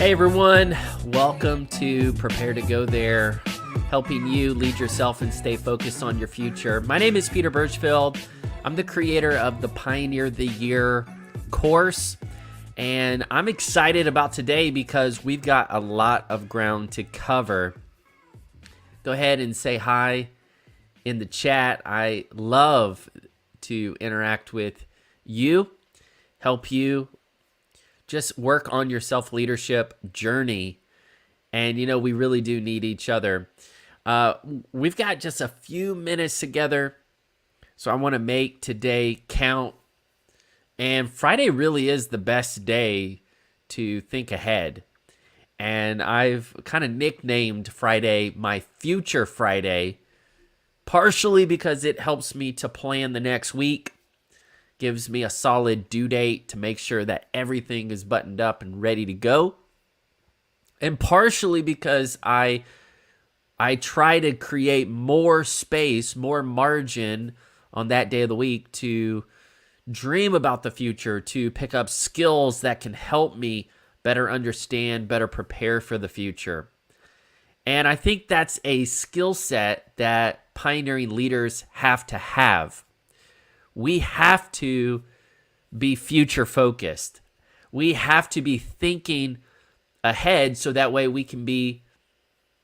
Hey everyone, welcome to Prepare to Go There, helping you lead yourself and stay focused on your future. My name is Peter Burchfield. I'm the creator of the Pioneer the Year course, and I'm excited about today because we've got a lot of ground to cover. Go ahead and say hi in the chat. I love to interact with you, help you just work on your self-leadership journey. And, we really do need each other. We've got just a few minutes together, so I want to make today count. And Friday really is the best day to think ahead. And I've kind of nicknamed Friday my Future Friday, partially because it helps me to plan the next week, gives me a solid due date to make sure that everything is buttoned up and ready to go. And partially because I try to create more space, more margin on that day of the week to dream about the future, to pick up skills that can help me better understand, better prepare for the future. And I think that's a skill set that pioneering leaders have to have. We have to be future focused. We have to be thinking ahead so that way we can be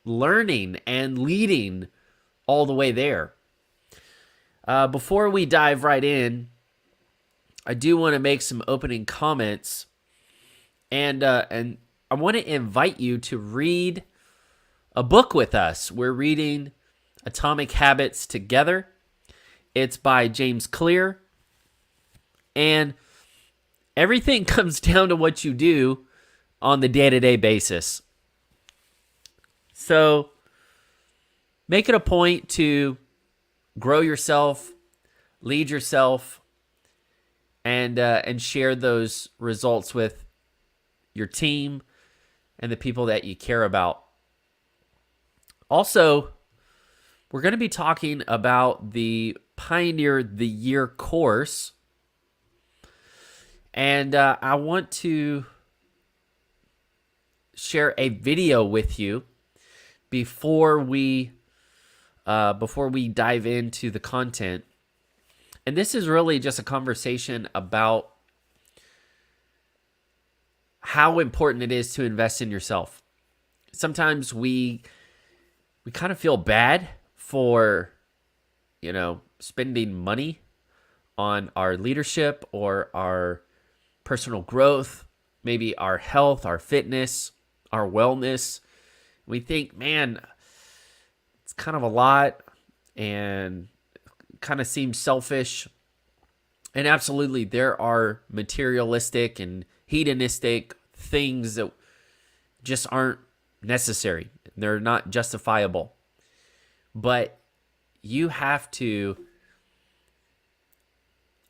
learning and leading all the way there. Before we dive right in, I do want to make some opening comments, and I want to invite you to read a book with us. We're reading Atomic Habits together. It's by James Clear, and everything comes down to what you do on the day-to-day basis. So make it a point to grow yourself, lead yourself, and share those results with your team and the people that you care about. Also, we're going to be talking about the Pioneer the Year course. And I want to share a video with you before we dive into the content. And this is really just a conversation about how important it is to invest in yourself. Sometimes we kind of feel bad for, spending money on our leadership or our personal growth, maybe our health, our fitness, our wellness. We think, man, it's kind of a lot and kind of seems selfish. And absolutely, there are materialistic and hedonistic things that just aren't necessary. They're not justifiable. But you have to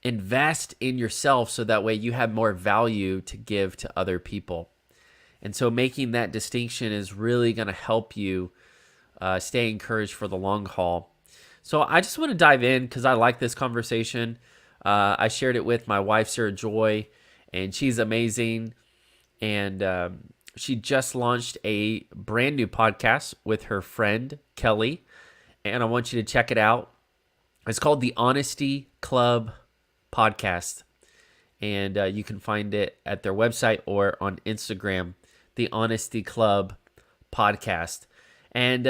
invest in yourself so that way you have more value to give to other people. And so making that distinction is really going to help you stay encouraged for the long haul. So I just want to dive in because I like this conversation. I shared it with my wife, Sarah Joy, and she's amazing. And she just launched a brand new podcast with her friend, Kelly. And I want you to check it out. It's called the Honesty Club Podcast. And you can find it at their website or on Instagram, the Honesty Club Podcast. And,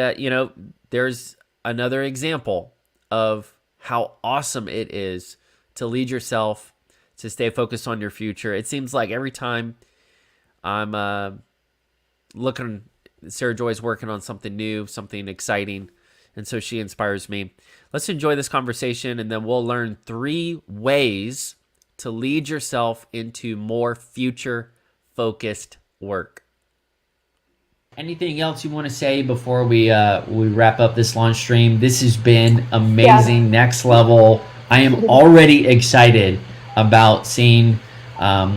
there's another example of how awesome it is to lead yourself, to stay focused on your future. It seems like every time I'm Sarah Joy's working on something new, something exciting, and so she inspires me. Let's enjoy this conversation, and then we'll learn 3 ways to lead yourself into more future-focused work. Anything else you want to say before we wrap up this launch stream? This has been amazing, next level. I am already excited about seeing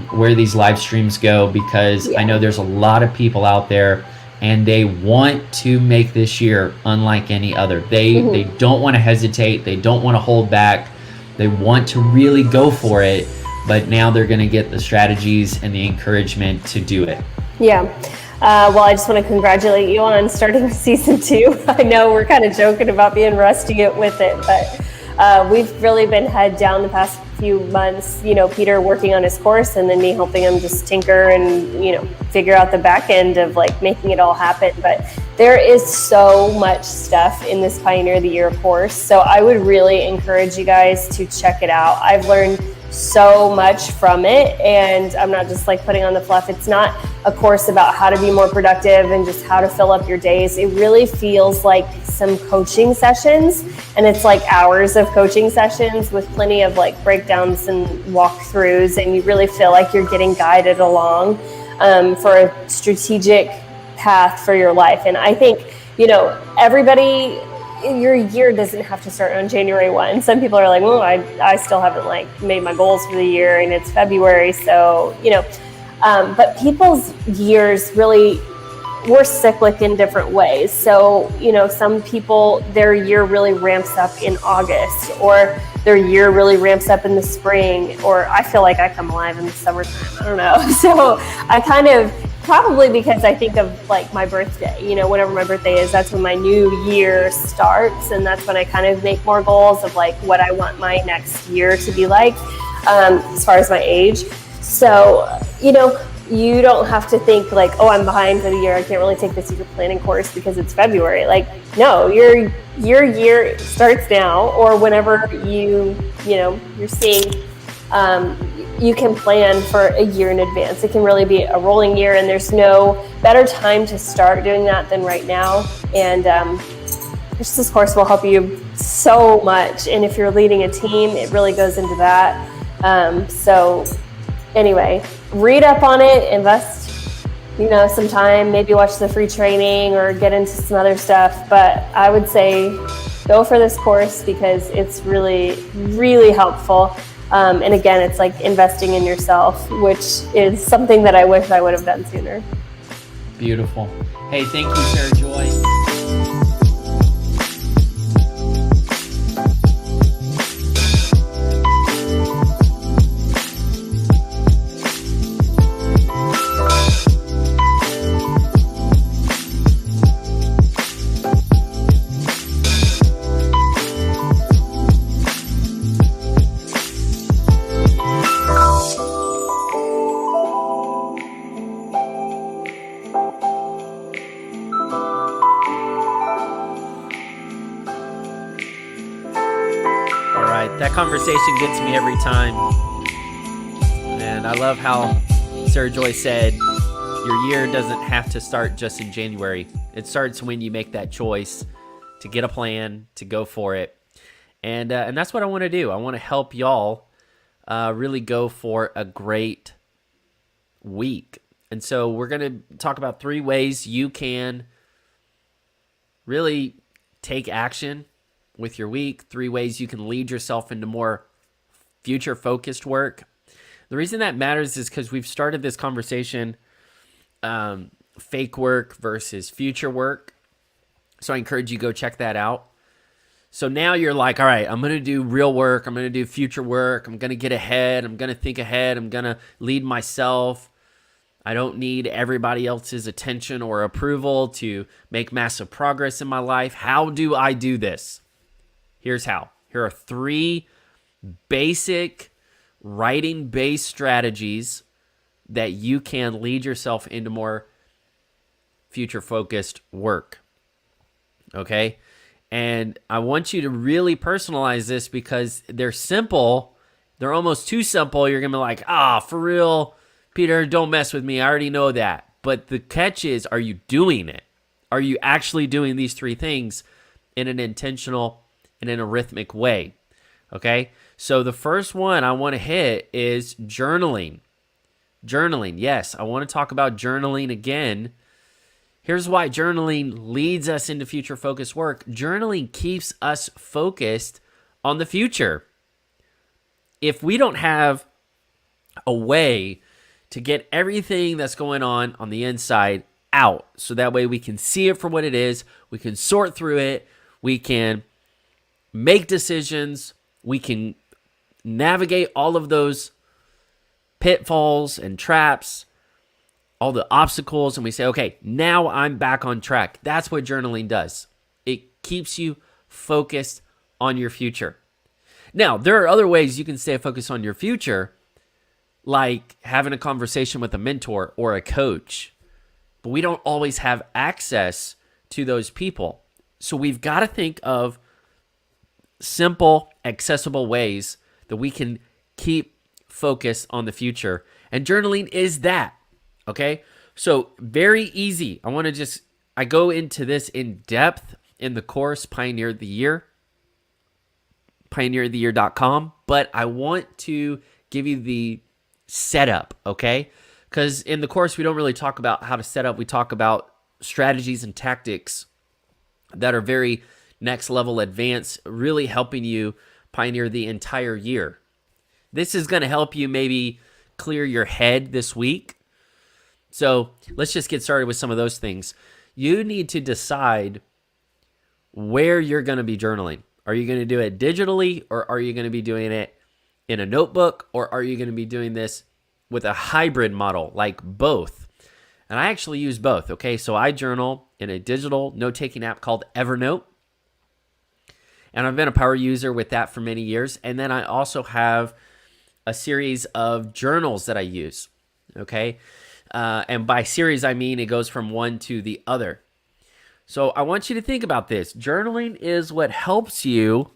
where these live streams go because I know there's a lot of people out there and they want to make this year unlike any other. They don't want to hesitate. They don't want to hold back. They want to really go for it, but now they're going to get the strategies and the encouragement to do it. Yeah. Well, I just want to congratulate you on starting season 2. I know we're kind of joking about being rusty with it, but we've really been head down the past few months. Peter working on his course, and then me helping him just tinker and figure out the back end of like making it all happen. But there is so much stuff in this Pioneer of the Year course, so I would really encourage you guys to check it out. I've learned so much from it, and I'm not just like putting on the fluff. It's not a course about how to be more productive and just how to fill up your days. It really feels like some coaching sessions, and it's like hours of coaching sessions with plenty of like breakdowns and walkthroughs, and you really feel like you're getting guided along for a strategic path for your life. And I think everybody, your year doesn't have to start on January 1. Some people are like, well, I still haven't like made my goals for the year, and it's February. So, but people's years really, we're cyclic in different ways. So, some people, their year really ramps up in August, or their year really ramps up in the spring, or I feel like I come alive in the summertime. I don't know. So I kind of, probably because I think of like my birthday, whenever my birthday is, that's when my new year starts. And that's when I kind of make more goals of like what I want my next year to be like, as far as my age. So, you don't have to think like, oh, I'm behind for the year, I can't really take this year planning course because it's February. Like, no, your year starts now, or whenever you're seeing, you can plan for a year in advance. It can really be a rolling year, and there's no better time to start doing that than right now. And this course will help you so much. And if you're leading a team, it really goes into that. So anyway, read up on it, invest some time, maybe watch the free training or get into some other stuff. But I would say go for this course because it's really, really helpful. And again, it's like investing in yourself, which is something that I wish I would have done sooner. Beautiful. Hey, thank you, Sarah Joy. That conversation gets me every time. And I love how Sarah Joy said, your year doesn't have to start just in January. It starts when you make that choice to get a plan, to go for it. And that's what I want to do. I want to help y'all really go for a great week. And so we're going to talk about 3 ways you can really take action with your week, 3 ways you can lead yourself into more future-focused work. The reason that matters is because we've started this conversation, fake work versus future work. So I encourage you to go check that out. So now you're like, all right, I'm going to do real work. I'm going to do future work. I'm going to get ahead. I'm going to think ahead. I'm going to lead myself. I don't need everybody else's attention or approval to make massive progress in my life. How do I do this? Here's how. Here are 3 basic writing-based strategies that you can lead yourself into more future-focused work. Okay? And I want you to really personalize this because they're simple. They're almost too simple. You're going to be like, for real, Peter, don't mess with me. I already know that. But the catch is, are you doing it? Are you actually doing these 3 things in an intentional and in a rhythmic way? Okay? So the first one I want to hit is journaling. Journaling. Yes, I want to talk about journaling again. Here's why journaling leads us into future-focused work. Journaling keeps us focused on the future. If we don't have a way to get everything that's going on the inside out, so that way we can see it for what it is, we can sort through it, we can make decisions, we can navigate all of those pitfalls and traps all the obstacles, and we say, okay, now I'm back on track. That's what journaling does. It keeps you focused on your future. Now, there are other ways you can stay focused on your future, like having a conversation with a mentor or a coach. But we don't always have access to those people. So we've got to think of simple, accessible ways that we can keep focus on the future. And journaling is that, okay? So very easy. I go into this in depth in the course, Pioneer the Year, pioneertheyear.com, but I want to give you the setup, okay? Because in the course, we don't really talk about how to set up. We talk about strategies and tactics that are very next level advanced, really helping you pioneer the entire year. This is going to help you maybe clear your head this week. So let's just get started with some of those things. You need to decide where you're going to be journaling. Are you going to do it digitally, or are you going to be doing it in a notebook, or are you going to be doing this with a hybrid model, like both? And I actually use both, okay? So I journal in a digital note-taking app called Evernote. And I've been a power user with that for many years. And then I also have a series of journals that I use, okay? And by series, I mean it goes from one to the other. So I want you to think about this. Journaling is what helps you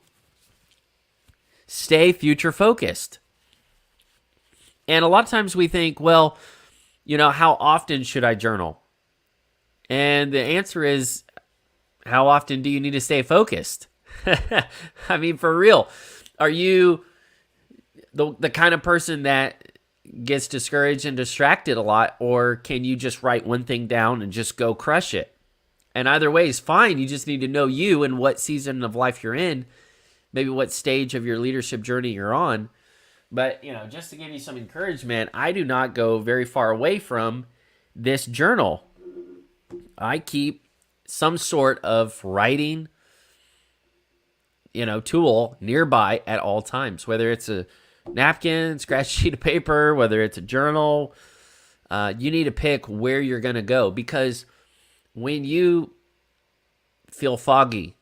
stay future focused. And a lot of times we think, well, how often should I journal? And the answer is, how often do you need to stay focused? I mean, for real, are you the kind of person that gets discouraged and distracted a lot, or can you just write one thing down and just go crush it? And either way is fine. You just need to know you and what season of life you're in, maybe what stage of your leadership journey you're on. But, just to give you some encouragement, I do not go very far away from this journal. I keep some sort of writing, tool nearby at all times, whether it's a napkin, scratch sheet of paper, whether it's a journal. You need to pick where you're going to go, because when you feel foggy,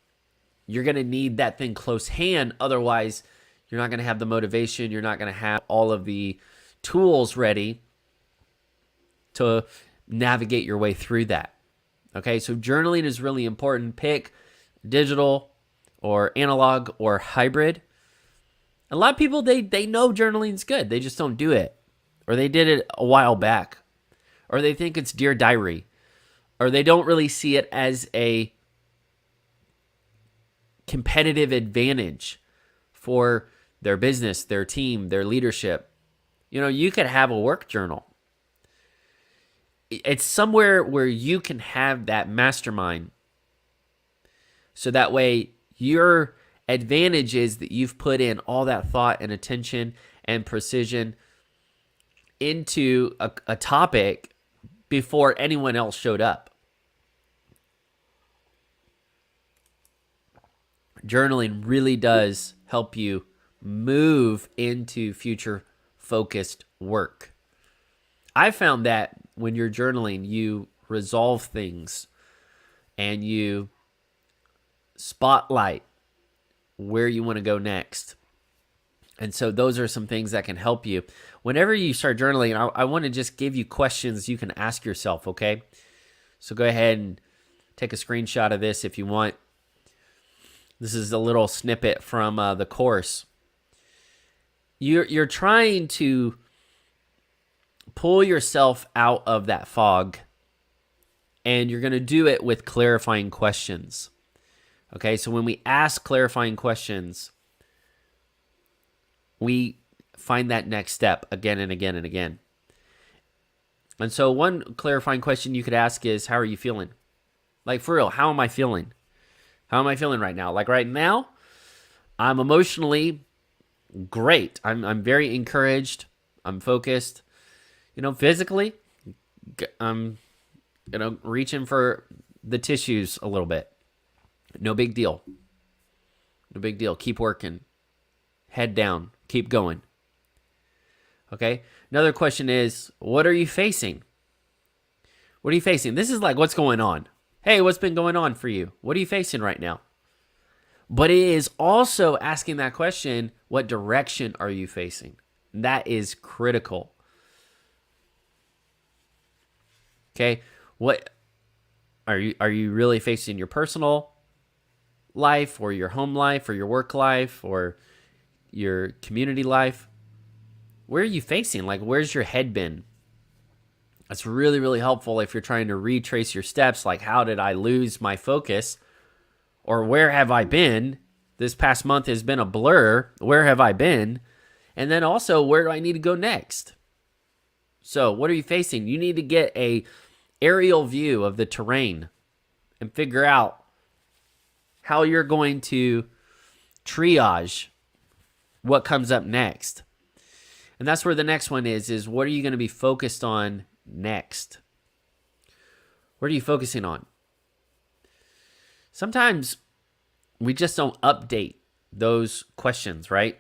you're going to need that thing close hand. Otherwise, you're not going to have the motivation. You're not going to have all of the tools ready to navigate your way through that. Okay, so journaling is really important. Pick digital or analog or hybrid. A lot of people, they know journaling's good. They just don't do it. Or they did it a while back. Or they think it's Dear Diary. Or they don't really see it as a competitive advantage for their business, their team, their leadership. You could have a work journal. It's somewhere where you can have that mastermind. So that way your advantage is that you've put in all that thought and attention and precision into a topic before anyone else showed up. Journaling really does help you move into future focused work. I found that when you're journaling, you resolve things and you spotlight where you want to go next. And so those are some things that can help you. Whenever you start journaling, I want to just give you questions you can ask yourself, okay? So go ahead and take a screenshot of this if you want. This is a little snippet from the course. You're trying to pull yourself out of that fog, and you're going to do it with clarifying questions. Okay, so when we ask clarifying questions, we find that next step again and again and again. And so one clarifying question you could ask is, how are you feeling? Like, for real, how am I feeling? How am I feeling right now? Like right now, I'm emotionally great. I'm very encouraged. I'm focused. Physically, I'm reaching for the tissues a little bit. No big deal. No big deal. Keep working. Head down. Keep going. Okay? Another question is, what are you facing? What are you facing? This is like what's going on. Hey, what's been going on for you? What are you facing right now? But it is also asking that question, what direction are you facing? That is critical. Okay, what are you really facing your personal life or your home life or your work life or your community life? Where are you facing? Like, where's your head been? That's really, really helpful if you're trying to retrace your steps, like how did I lose my focus? Or where have I been? This past month has been a blur. Where have I been? And then also, where do I need to go next? So what are you facing? You need to get a aerial view of the terrain and figure out how you're going to triage what comes up next. And that's where the next one is what are you going to be focused on next? What are you focusing on? Sometimes we just don't update those questions, right?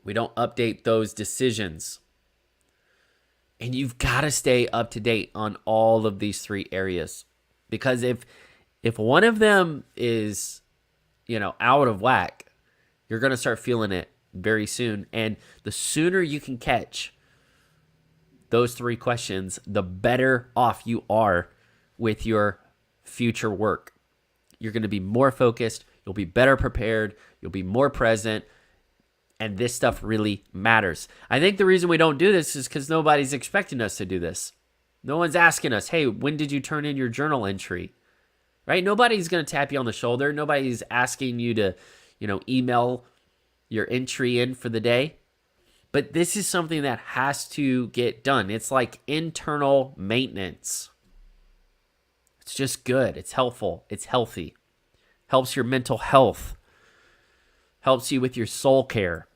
We don't update those decisions. And you've got to stay up to date on all of these three areas. Because if one of them is, out of whack, you're going to start feeling it very soon. And the sooner you can catch those three questions, the better off you are with your future work. You're going to be more focused. You'll be better prepared. You'll be more present. And this stuff really matters. I think the reason we don't do this is because nobody's expecting us to do this. No one's asking us, hey, when did you turn in your journal entry? Right? Nobody's going to tap you on the shoulder. Nobody's asking you to, email your entry in for the day. But this is something that has to get done. It's like internal maintenance. It's just good. It's helpful. It's healthy. Helps your mental health. Helps you with your soul care.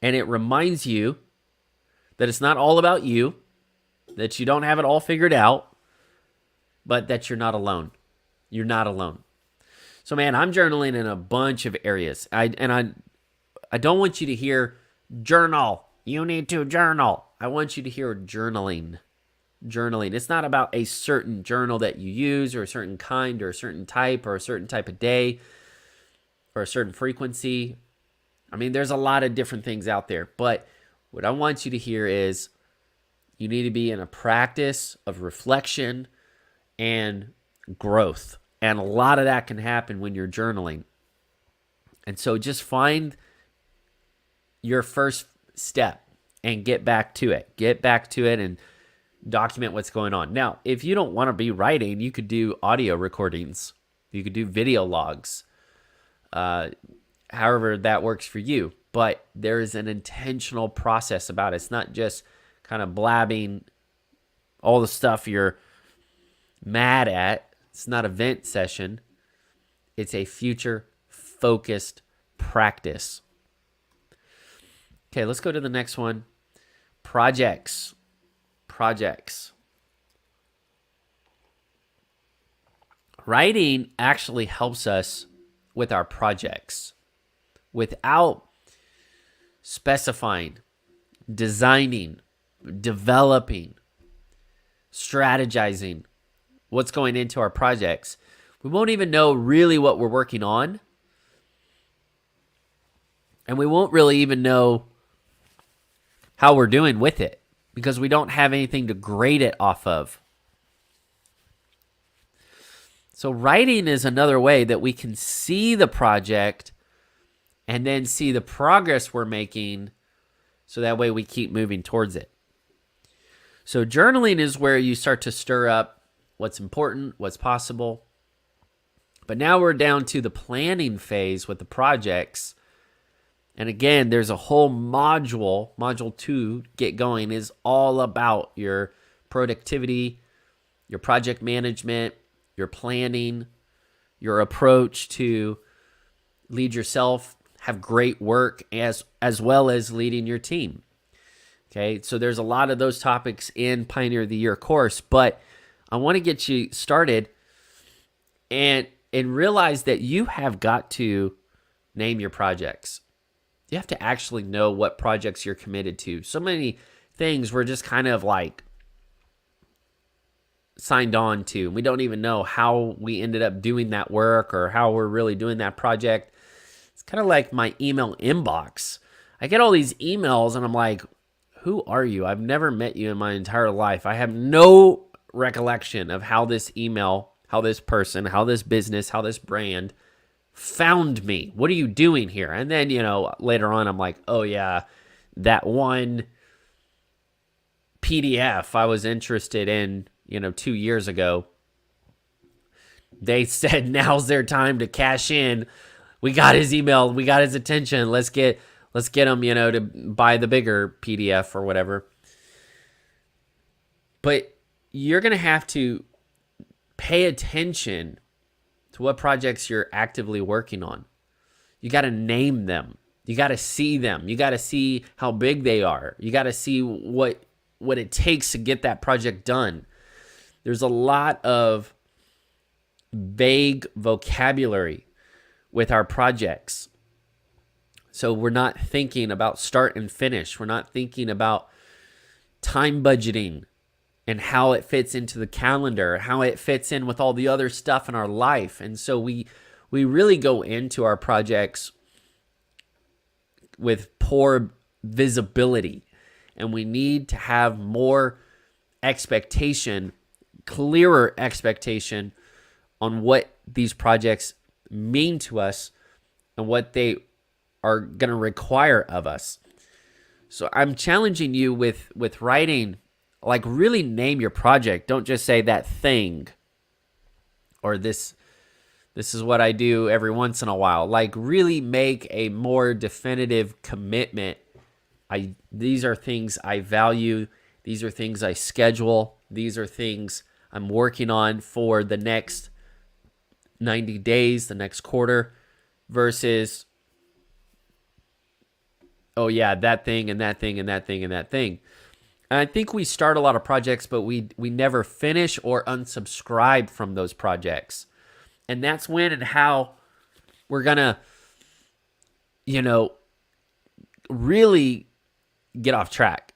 And it reminds you that it's not all about you, that you don't have it all figured out, but that you're not alone. You're not alone. So, man, I'm journaling in a bunch of areas. I don't want you to hear journal. You need to journal. I want you to hear journaling. Journaling. It's not about a certain journal that you use or a certain kind or a certain type of day or a certain frequency. I mean, there's a lot of different things out there. But what I want you to hear is you need to be in a practice of reflection and growth. And a lot of that can happen when you're journaling. And so just find your first step and get back to it. Get back to it and document what's going on. Now, if you don't want to be writing, you could do audio recordings. You could do video logs. However that works for you. But there is an intentional process about it. It's not just kind of blabbing all the stuff you're mad at. It's not a vent session. It's a future-focused practice. Okay, let's go to the next one. Projects. Writing actually helps us with our projects without specifying, designing, developing, strategizing what's going into our projects. We won't even know really what we're working on. And we won't really even know how we're doing with it because we don't have anything to grade it off of. So writing is another way that we can see the project and then see the progress we're making so that way we keep moving towards it. So journaling is where you start to stir up what's important, what's possible. But now we're down to the planning phase with the projects. And again, there's a whole module 2, Get Going, is all about your productivity, your project management, your planning, your approach to lead yourself, have great work, as well as leading your team. Okay, so there's a lot of those topics in Pioneer of the Year course, but I want to get you started and realize that you have got to name your projects. You have to actually know what projects you're committed to. So many things we're just kind of like signed on to. We don't even know how we ended up doing that work or how we're really doing that project. It's kind of like my email inbox. I get all these emails and I'm like, who are you? I've never met you in my entire life. I have no recollection of how this email, how this person, how this business, how this brand found me. What are you doing here? And then, later on, I'm like, oh yeah, that one PDF I was interested in, 2 years ago. They said, now's their time to cash in. We got his email. We got his attention. Let's get him, to buy the bigger PDF or whatever. But you're going to have to pay attention to what projects you're actively working on. You got to name them. You got to see them. You got to see how big they are. You got to see what it takes to get that project done. There's a lot of vague vocabulary with our projects. So we're not thinking about start and finish. We're not thinking about time budgeting and how it fits into the calendar, how it fits in with all the other stuff in our life. And so we really go into our projects with poor visibility, and we need to have more expectation, clearer expectation on what these projects mean to us and what they are going to require of us. So I'm challenging you with writing, like really name your project. Don't just say that thing or this is what I do every once in a while. Like really make a more definitive commitment. These are things I value. These are things I schedule. These are things I'm working on for the next 90 days, the next quarter, versus, oh yeah, that thing and that thing and that thing and that thing. And I think we start a lot of projects, but we never finish or unsubscribe from those projects. And that's when and how we're going to, really get off track.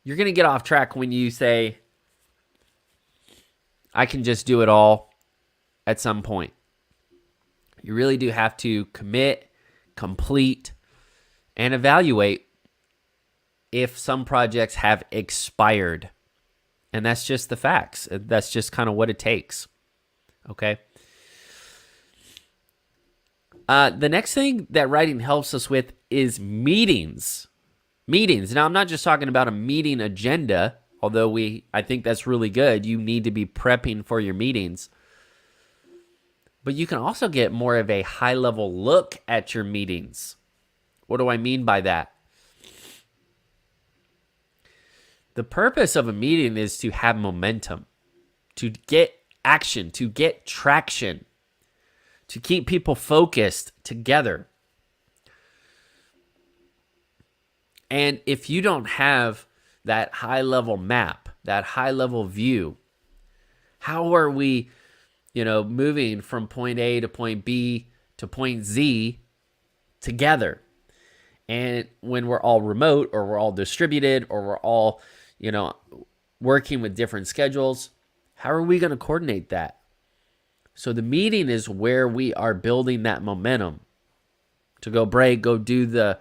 You're going to get off track when you say, I can just do it all at some point. You really do have to commit, complete, and evaluate if some projects have expired. And that's just the facts. That's just kind of what it takes. Okay? The next thing that writing helps us with is meetings. Meetings. Now, I'm not just talking about a meeting agenda, although I think that's really good. You need to be prepping for your meetings. But you can also get more of a high-level look at your meetings. What do I mean by that? The purpose of a meeting is to have momentum, to get action, to get traction, to keep people focused together. And if you don't have that high-level map, that high-level view, how are we, moving from point A to point B to point Z together? And when we're all remote or we're all distributed or we're all, working with different schedules, how are we going to coordinate that? So the meeting is where we are building that momentum to go do the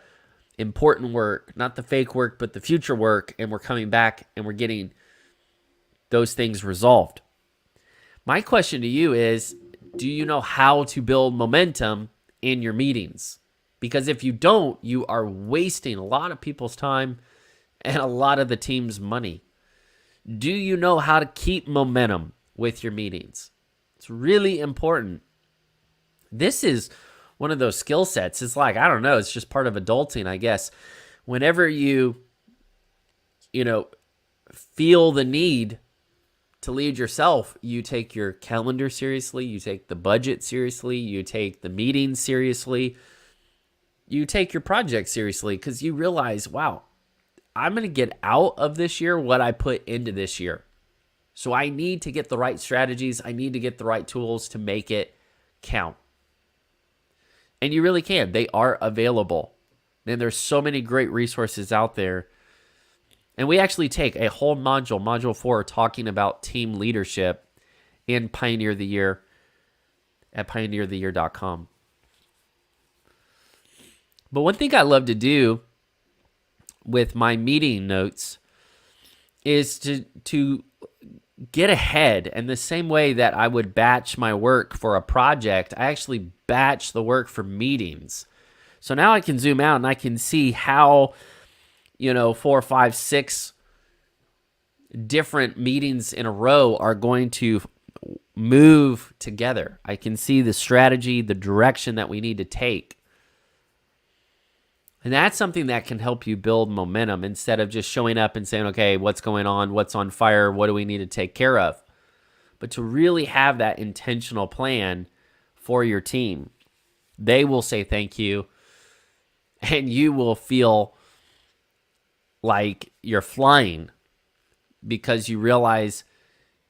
important work, not the fake work, but the future work. And we're coming back and we're getting those things resolved. My question to you is, do you know how to build momentum in your meetings? Because if you don't, you are wasting a lot of people's time and a lot of the team's money. Do you know how to keep momentum with your meetings? It's really important. This is one of those skill sets. It's like, I don't know, it's just part of adulting, I guess. Whenever you feel the need to lead yourself, you take your calendar seriously, you take the budget seriously, you take the meetings seriously, you take your project seriously, because you realize, wow, I'm going to get out of this year what I put into this year. So I need to get the right strategies. I need to get the right tools to make it count. And you really can. They are available. And there's so many great resources out there. And we actually take a whole module 4, talking about team leadership in Pioneer the Year at pioneertheyear.com. But one thing I love to do with my meeting notes is to get ahead. And the same way that I would batch my work for a project, I actually batch the work for meetings. So now I can zoom out and I can see how, 4, 5, 6 different meetings in a row are going to move together. I can see the strategy, the direction that we need to take. And that's something that can help you build momentum instead of just showing up and saying, okay, what's going on? What's on fire? What do we need to take care of? But to really have that intentional plan for your team. They will say thank you, and you will feel like you're flying because you realize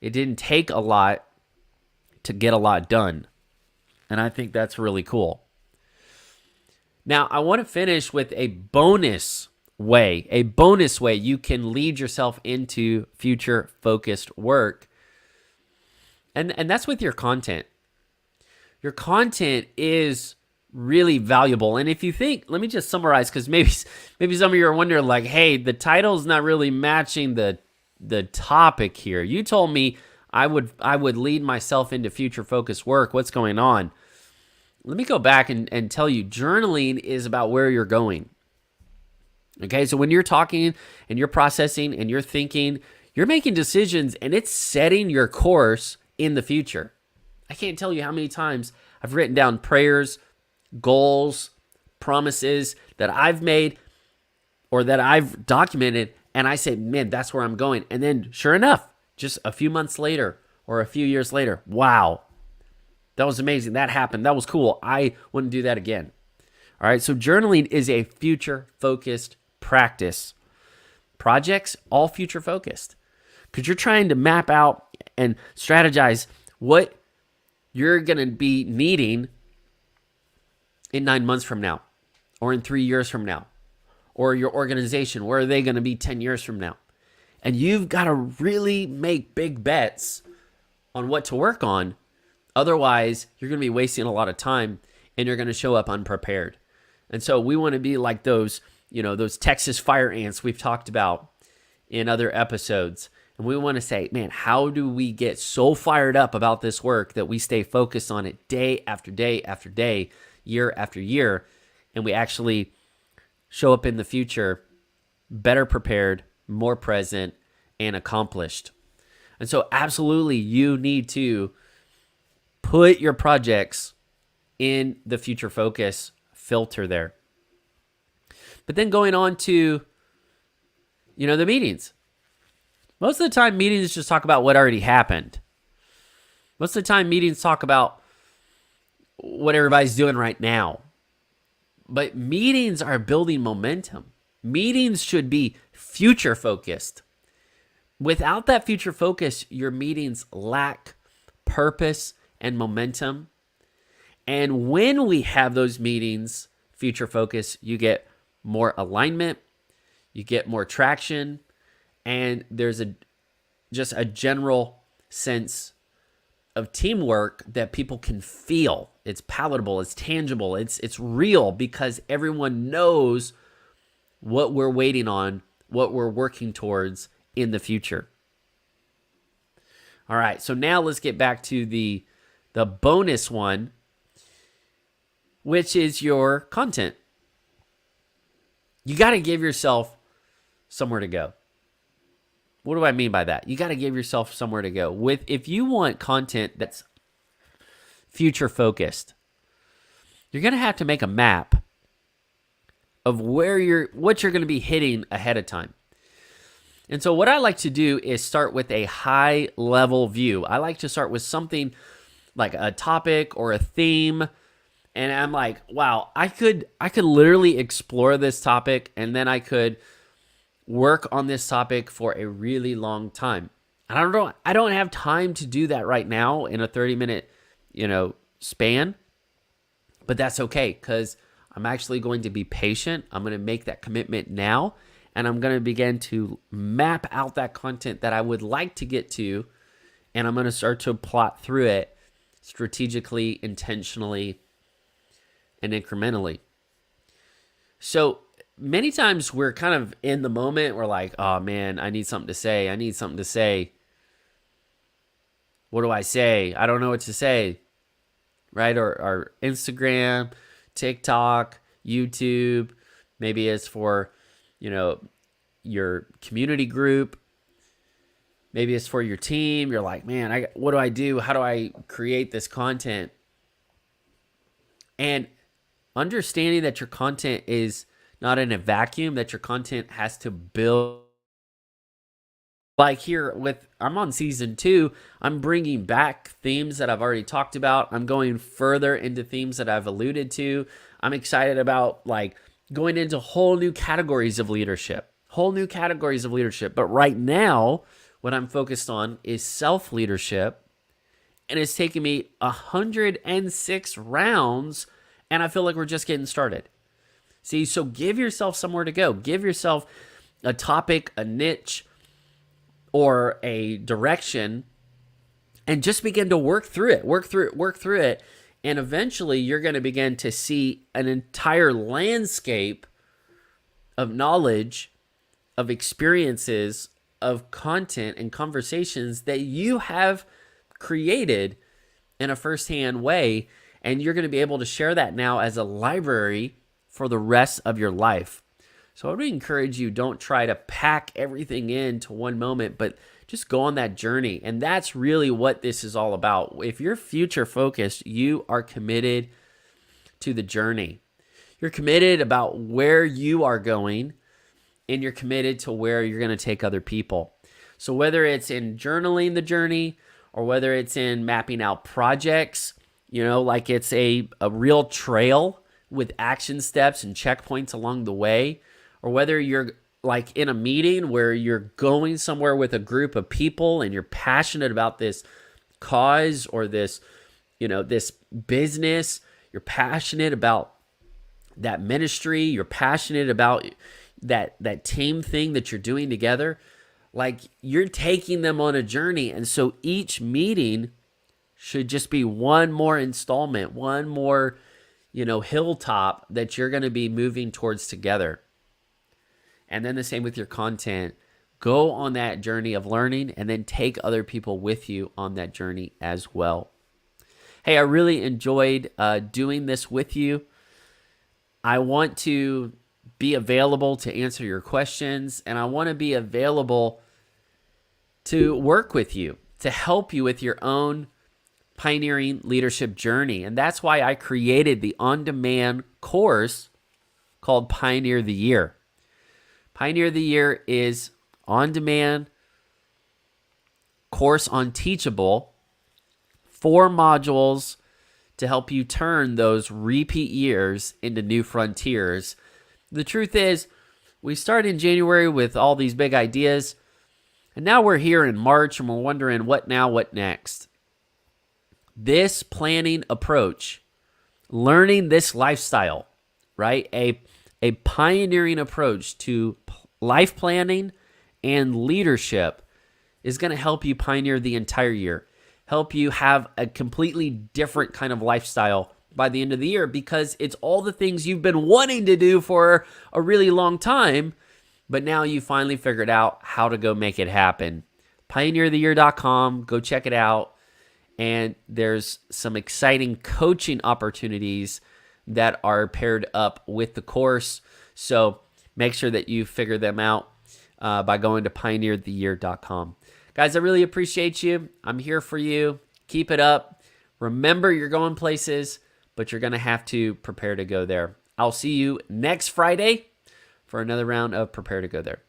it didn't take a lot to get a lot done. And I think that's really cool. Now, I want to finish with a bonus way you can lead yourself into future-focused work. And that's with your content. Your content is really valuable. And if you think, let me just summarize, because maybe some of you are wondering, like, hey, the title's not really matching the topic here. You told me I would lead myself into future-focused work. What's going on? Let me go back and tell you, journaling is about where you're going. Okay, so when you're talking and you're processing and you're thinking, you're making decisions and it's setting your course in the future. I can't tell you how many times I've written down prayers, goals, promises that I've made or that I've documented, and I say, man, that's where I'm going. And then sure enough, just a few months later or a few years later, wow, that was amazing. That happened. That was cool. I wouldn't do that again. All right. So journaling is a future-focused practice. Projects, all future-focused. Because you're trying to map out and strategize what you're going to be needing in 9 months from now, or in 3 years from now, or your organization, where are they going to be 10 years from now? And you've got to really make big bets on what to work on. Otherwise, you're going to be wasting a lot of time and you're going to show up unprepared. And so we want to be like those Texas fire ants we've talked about in other episodes. And we want to say, man, how do we get so fired up about this work that we stay focused on it day after day after day, year after year, and we actually show up in the future better prepared, more present, and accomplished. And so absolutely, you need to put your projects in the future focus filter there. But then going on to, the meetings. Most of the time, meetings just talk about what already happened. Most of the time, meetings talk about what everybody's doing right now. But meetings are building momentum. Meetings should be future focused. Without that future focus, your meetings lack purpose and momentum. And when we have those meetings, future focus, you get more alignment, you get more traction, and there's just a general sense of teamwork that people can feel. It's palatable, it's tangible, it's real, because everyone knows what we're waiting on, what we're working towards in the future. All right, so now let's get back to the bonus one, which is your content. You got to give yourself somewhere to go. What do I mean by that? You got to give yourself somewhere to go. If you want content that's future focused, you're going to have to make a map of what you're going to be hitting ahead of time. And so what I like to do is start with a high level view. I like to start with something like a topic or a theme. And I'm like, wow, I could literally explore this topic, and then I could work on this topic for a really long time. And I don't have time to do that right now in a 30-minute, span. But that's okay, because I'm actually going to be patient. I'm going to make that commitment now, and I'm going to begin to map out that content that I would like to get to, and I'm going to start to plot through it strategically, intentionally, and incrementally. So many times we're kind of in the moment. We're like, oh man, I need something to say. I need something to say. What do I say? I don't know what to say, right? Or Instagram, TikTok, YouTube. Maybe it's for, your community group. Maybe it's for your team. You're like, man, what do I do? How do I create this content? And understanding that your content is not in a vacuum, that your content has to build. Like here I'm on season 2, I'm bringing back themes that I've already talked about. I'm going further into themes that I've alluded to. I'm excited about going into whole new categories of leadership. But right now, what I'm focused on is self-leadership. And it's taken me 106 rounds, and I feel like we're just getting started. See, so give yourself somewhere to go. Give yourself a topic, a niche, or a direction, and just begin to work through it. And eventually you're going to begin to see an entire landscape of knowledge, of experiences, of content and conversations that you have created in a firsthand way. And you're going to be able to share that now as a library for the rest of your life. So I would encourage you, don't try to pack everything into one moment, but just go on that journey. And that's really what this is all about. If you're future focused, you are committed to the journey. You're committed about where you are going, and you're committed to where you're going to take other people. So whether it's in journaling the journey, or whether it's in mapping out projects, like it's a real trail with action steps and checkpoints along the way, or whether you're like in a meeting where you're going somewhere with a group of people and you're passionate about this cause or this, this business, you're passionate about that ministry, you're passionate about that team thing that you're doing together, like you're taking them on a journey. And so each meeting should just be one more installment, one more, hilltop that you're going to be moving towards together. And then the same with your content. Go on that journey of learning and then take other people with you on that journey as well. Hey, I really enjoyed doing this with you. I want to be available to answer your questions, and I want to be available to work with you, to help you with your own pioneering leadership journey. And that's why I created the on-demand course called Pioneer the Year. Pioneer the Year is on-demand course on Teachable, 4 modules to help you turn those repeat years into new frontiers. The truth is, we started in January with all these big ideas, and now we're here in March and we're wondering what now, what next. This planning approach, learning this lifestyle, right? A pioneering approach to life planning and leadership is going to help you pioneer the entire year, help you have a completely different kind of lifestyle by the end of the year, because it's all the things you've been wanting to do for a really long time, but now you finally figured out how to go make it happen. PioneerTheYear.com, go check it out. And there's some exciting coaching opportunities that are paired up with the course. So make sure that you figure them out by going to PioneerTheYear.com. Guys, I really appreciate you. I'm here for you. Keep it up. Remember, you're going places, but you're going to have to prepare to go there. I'll see you next Friday for another round of Prepare to Go There.